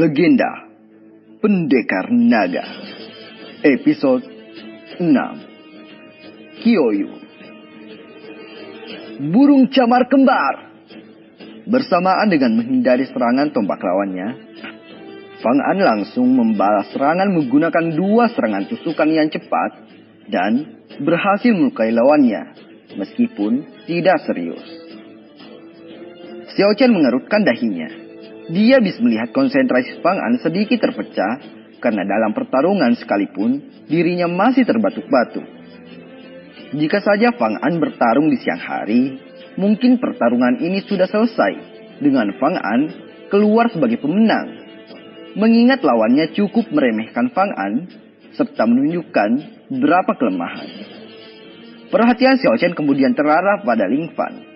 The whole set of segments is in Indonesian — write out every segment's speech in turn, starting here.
Legenda Pendekar Naga Episode 6 Kyoyu. Burung camar kembar. Bersamaan dengan menghindari serangan tombak lawannya, Fang An langsung membalas serangan menggunakan dua serangan tusukan yang cepat dan berhasil melukai lawannya meskipun tidak serius. Xiao Chen mengerutkan dahinya. Dia bisa melihat konsentrasi Fang An sedikit terpecah karena dalam pertarungan sekalipun dirinya masih terbatuk-batuk. Jika saja Fang An bertarung di siang hari, mungkin pertarungan ini sudah selesai dengan Fang An keluar sebagai pemenang. Mengingat lawannya cukup meremehkan Fang An serta menunjukkan beberapa kelemahan. Perhatian Xiao Chen kemudian terarah pada Ling Fan.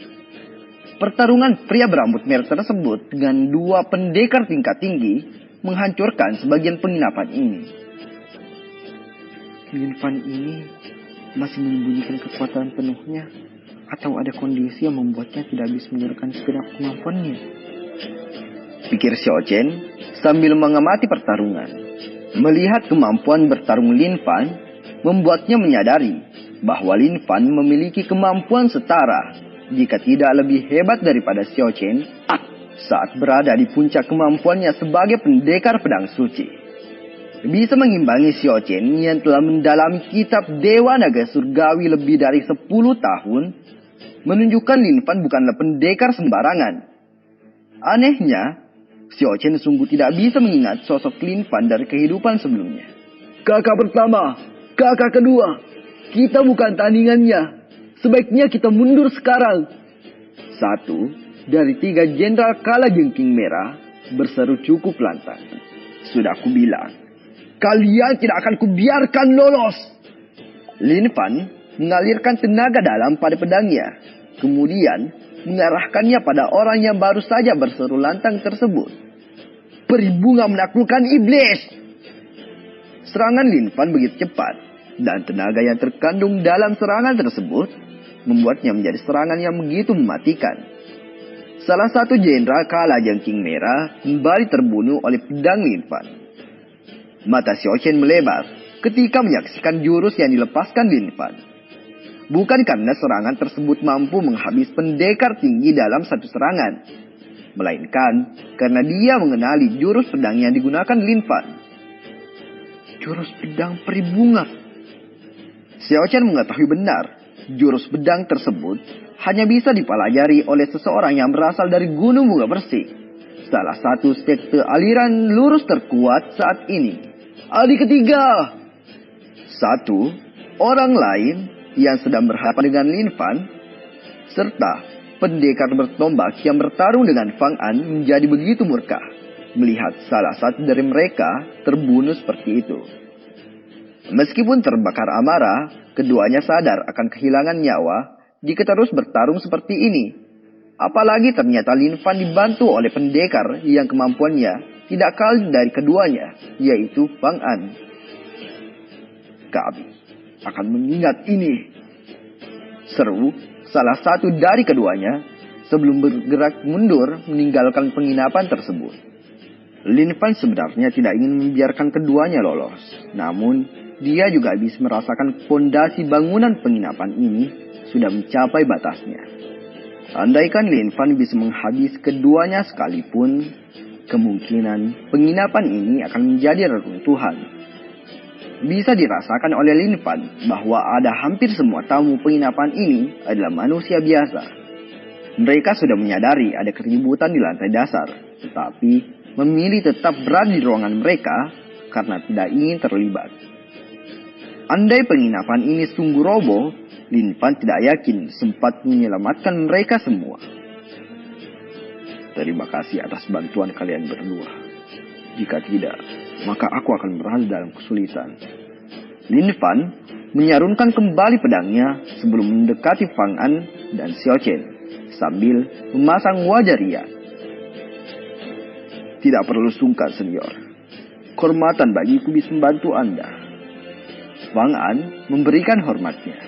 Pertarungan pria berambut merah tersebut dengan dua pendekar tingkat tinggi menghancurkan sebagian penginapan ini. Lin Fan ini masih menyembunyikan kekuatan penuhnya, atau ada kondisi yang membuatnya tidak bisa menggunakan segenap kemampuannya, pikir Xiao Chen sambil mengamati pertarungan. Melihat kemampuan bertarung Lin Fan membuatnya menyadari bahwa Lin Fan memiliki kemampuan setara, jika tidak lebih hebat daripada Xiao Chen saat berada di puncak kemampuannya sebagai pendekar pedang suci. Bisa mengimbangi Xiao Chen yang telah mendalami kitab Dewa Naga Surgawi lebih dari 10 tahun, menunjukkan Lin Fan bukanlah pendekar sembarangan. Anehnya, Xiao Chen sungguh tidak bisa mengingat sosok Lin Fan dari kehidupan sebelumnya. Kakak pertama, kakak kedua, kita bukan tandingannya. Sebaiknya kita mundur sekarang. Satu dari 3 jenderal kala jengking merah berseru cukup lantang. Sudah aku bilang, kalian tidak akan kubiarkan lolos. Lin Fan mengalirkan tenaga dalam pada pedangnya, kemudian mengarahkannya pada orang yang baru saja berseru lantang tersebut. Peri bunga menaklukkan iblis. Serangan Lin Fan begitu cepat, dan tenaga yang terkandung dalam serangan tersebut membuatnya menjadi serangan yang begitu mematikan. Salah satu jenderal kala jengking merah kembali terbunuh oleh pedang Lin Fan. Mata Xiao Chen melebar ketika menyaksikan jurus yang dilepaskan Lin Fan. Bukan karena serangan tersebut mampu menghabis pendekar tinggi dalam satu serangan, melainkan karena dia mengenali jurus pedang yang digunakan Lin Fan. Jurus pedang peri bunga. Xiao Chen mengetahui benar jurus pedang tersebut hanya bisa dipelajari oleh seseorang yang berasal dari Gunung Bunga Bersih, salah satu sekte aliran lurus terkuat saat ini. Adik ketiga. Satu orang lain yang sedang berhadapan dengan Lin Fan serta pendekar bertombak yang bertarung dengan Fang An menjadi begitu murka melihat salah satu dari mereka terbunuh seperti itu. Meskipun terbakar amarah, keduanya sadar akan kehilangan nyawa jika terus bertarung seperti ini. Apalagi ternyata Lin Fan dibantu oleh pendekar yang kemampuannya tidak kalah dari keduanya, yaitu Fang An. Kami akan mengingat ini, seru salah satu dari keduanya sebelum bergerak mundur meninggalkan penginapan tersebut. Lin Fan sebenarnya tidak ingin membiarkan keduanya lolos, namun dia juga bisa merasakan fondasi bangunan penginapan ini sudah mencapai batasnya. Andaikan Lin Fan bisa menghabis keduanya sekalipun, kemungkinan penginapan ini akan menjadi reruntuhan. Bisa dirasakan oleh Lin Fan bahwa ada hampir semua tamu penginapan ini adalah manusia biasa. Mereka sudah menyadari ada keributan di lantai dasar, tetapi memilih tetap berada di ruangan mereka karena tidak ingin terlibat. Andai penginapan ini sungguh roboh, Lin Fan tidak yakin sempat menyelamatkan mereka semua. Terima kasih atas bantuan kalian berdua. Jika tidak, maka aku akan berada dalam kesulitan. Lin Fan menyarunkan kembali pedangnya sebelum mendekati Fang An dan Xiao Chen sambil memasang wajah ria. Tidak perlu sungkan, senior. Kehormatan bagiku bisa membantu Anda. Fang An memberikan hormatnya.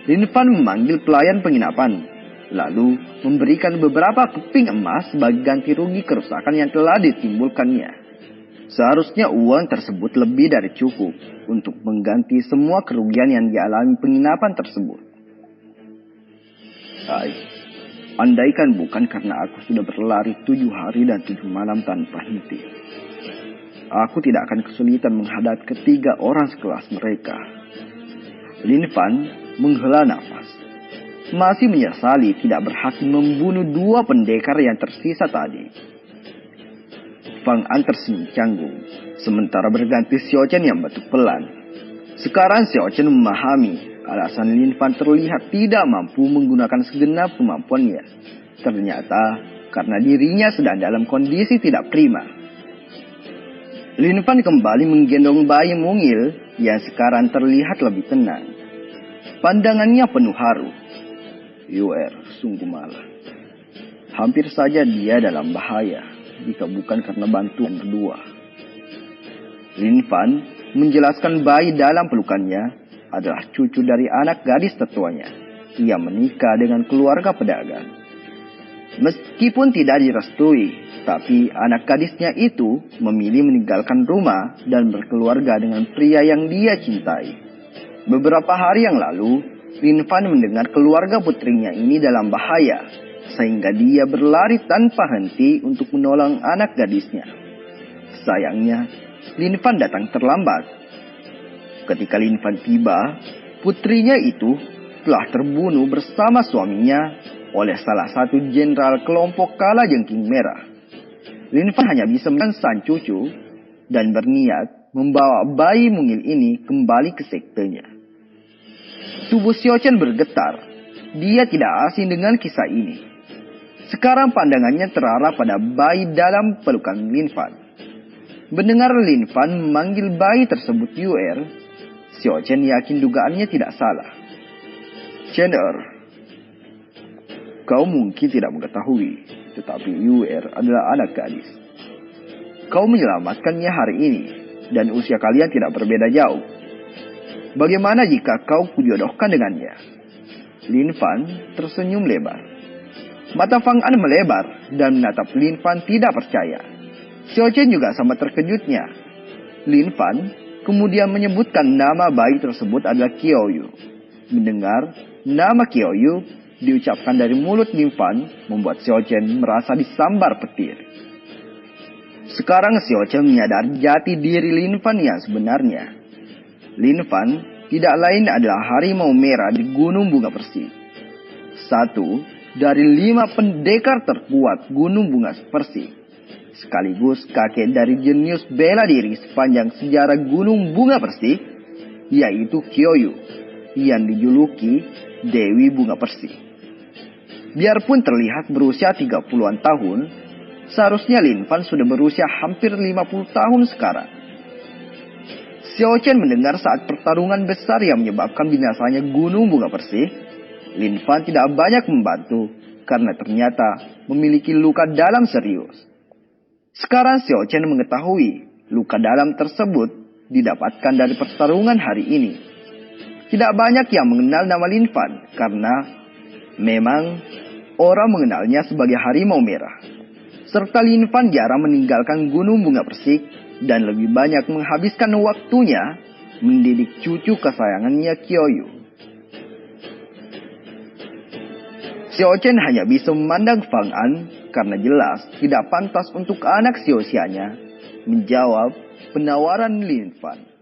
Lin Fan memanggil pelayan penginapan, lalu memberikan beberapa keping emas sebagai ganti rugi kerusakan yang telah ditimbulkannya. Seharusnya uang tersebut lebih dari cukup untuk mengganti semua kerugian yang dialami penginapan tersebut. Andaikan bukan karena aku sudah berlari 7 hari dan 7 malam tanpa henti, aku tidak akan kesulitan menghadapi ketiga orang sekelas mereka. Lin Fan menghela nafas. Masih menyesali tidak berhasil membunuh 2 pendekar yang tersisa tadi. Fang An tersenyum canggung, sementara berganti Xiao Chen yang batuk pelan. Sekarang Xiao Chen memahami alasan Lin Fan terlihat tidak mampu menggunakan segenap kemampuannya. Ternyata karena dirinya sedang dalam kondisi tidak prima. Lin Fan kembali menggendong bayi mungil yang sekarang terlihat lebih tenang. Pandangannya penuh haru. Yuer sungguh malah. Hampir saja dia dalam bahaya jika bukan karena bantuan berdua. Lin Fan menjelaskan bayi dalam pelukannya adalah cucu dari anak gadis tetuanya. Ia menikah dengan keluarga pedagang. Meskipun tidak direstui, tapi anak gadisnya itu memilih meninggalkan rumah dan berkeluarga dengan pria yang dia cintai. Beberapa hari yang lalu, Lin Fan mendengar keluarga putrinya ini dalam bahaya, sehingga dia berlari tanpa henti untuk menolong anak gadisnya. Sayangnya, Lin Fan datang terlambat. Ketika Lin Fan tiba, putrinya itu telah terbunuh bersama suaminya oleh salah satu jenderal kelompok Kalajengking Merah. Lin Fan hanya bisa melihat sang cucu dan berniat membawa bayi mungil ini kembali ke sektenya. Tubuh Xiao Chen bergetar. Dia tidak asing dengan kisah ini. Sekarang pandangannya terarah pada bayi dalam pelukan Lin Fan. Mendengar Lin Fan memanggil bayi tersebut Yuer, Xiao Chen yakin dugaannya tidak salah. Chen kau mungkin tidak mengetahui, tetapi Yuer adalah anak gadis. Kau menyelamatkannya hari ini, dan usia kalian tidak berbeda jauh. Bagaimana jika kau kujodohkan dengannya? Lin Fan tersenyum lebar. Mata Fang An melebar dan menatap Lin Fan tidak percaya. Xiao Chen juga sama terkejutnya. Lin Fan kemudian menyebutkan nama bayi tersebut adalah Qiao Yu. Mendengar nama Qiao Yu diucapkan dari mulut Lin Fan membuat Xiao Chen merasa disambar petir. Sekarang Xiao Chen menyadari jati diri Lin Fan yang sebenarnya. Lin Fan tidak lain adalah harimau merah di Gunung Bunga Persi. 1 dari 5 pendekar terkuat Gunung Bunga Persi. Sekaligus kakek dari jenius bela diri sepanjang sejarah Gunung Bunga Persi, yaitu Qiao Yu, yang dijuluki Dewi Bunga Persi. Biarpun terlihat berusia 30-an tahun, seharusnya Lin Fan sudah berusia hampir 50 tahun sekarang. Xiao Chen mendengar saat pertarungan besar yang menyebabkan binasanya Gunung Bunga Persi, Lin Fan tidak banyak membantu karena ternyata memiliki luka dalam serius. Sekarang Xiao Chen mengetahui luka dalam tersebut didapatkan dari pertarungan hari ini. Tidak banyak yang mengenal nama Lin Fan karena memang orang mengenalnya sebagai harimau merah. Serta Lin Fan jarang meninggalkan Gunung Bunga Persik dan lebih banyak menghabiskan waktunya mendidik cucu kesayangannya Qiao Yu. Xiao Chen hanya bisa memandang Fang An karena jelas tidak pantas untuk anak seusianya menjawab penawaran Lin Fan.